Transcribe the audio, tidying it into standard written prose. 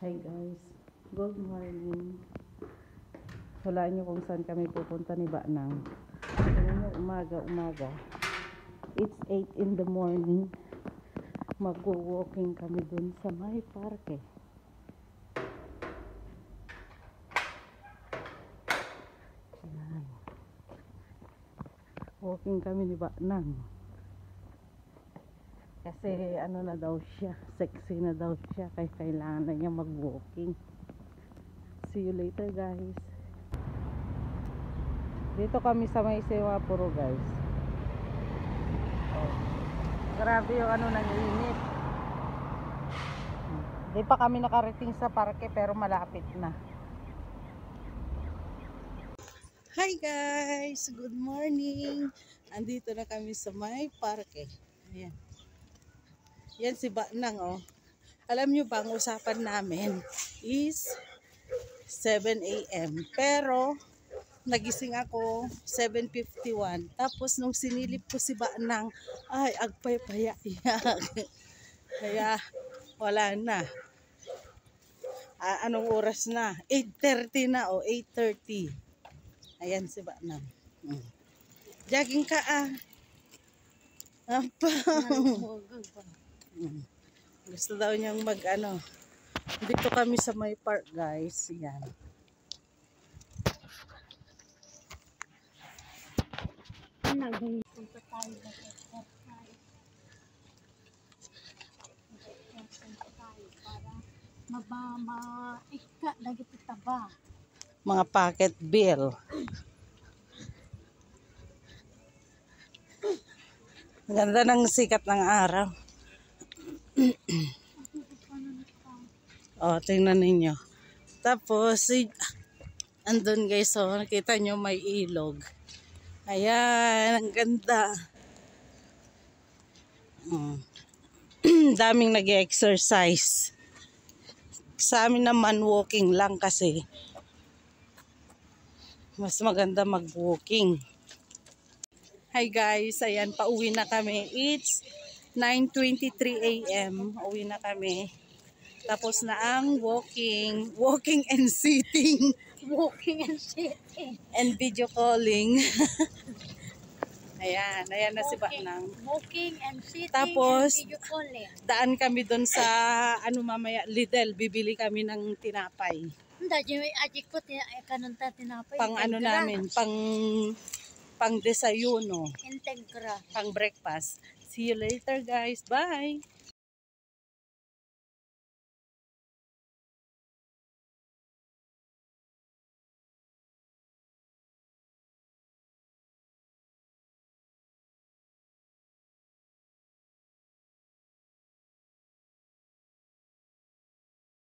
Hi guys, good morning. Hulaan nyo kung saan kami pupunta ni Banang. Umaga. It's 8 in the morning. Mag-walking kami dun sa may parke. Ayan. Walking kami ni Banang. Kasi ano na daw siya, sexy na daw siya, kaya kailangan na niya mag-walking. See you later guys. Dito kami sa may Sewapuro guys. Oh, grabe yung ano ng init. Di pa kami nakarating sa parke pero malapit na. Hi guys, good morning. Andito na kami sa may parke. Ayan. Yan si Banang oh. Alam nyo ba, ang usapan namin is 7 AM. Pero nagising ako 7:51. Tapos nung sinilip ko si Banang, ay agpay-payak. Kaya wala na. Anong oras na? 8:30 na o 8:30. Ayan si Banang. Jogging ka ah. Apa? Gusto daw niyang mag-ano. Dito kami sa may park guys. Yan. Nagpunta tayo para maika lagi kita ba. Mga pocket bill. Ang ganda ng sikat ng araw. Oh, tingnan ninyo. Tapos, andun guys, oh, nakita nyo may ilog. Ayan, ang ganda. Daming nag-exercise. Sa amin naman, walking lang kasi. Mas maganda mag-walking. Hi guys, ayan, pauwi na kami. It's 9:23 AM. Uwi na kami. Tapos na ang walking and sitting. Walking and sitting. And video calling. Ayan na si Banang. Walking and sitting. Tapos, and video calling. daan kami doon sa, mamaya, Lidl. Bibili kami ng tinapay. Hindi, ajik ko, kanunta tinapay. Pang ano namin, pang desayuno. Integra. Pang breakfast. See you later guys. Bye!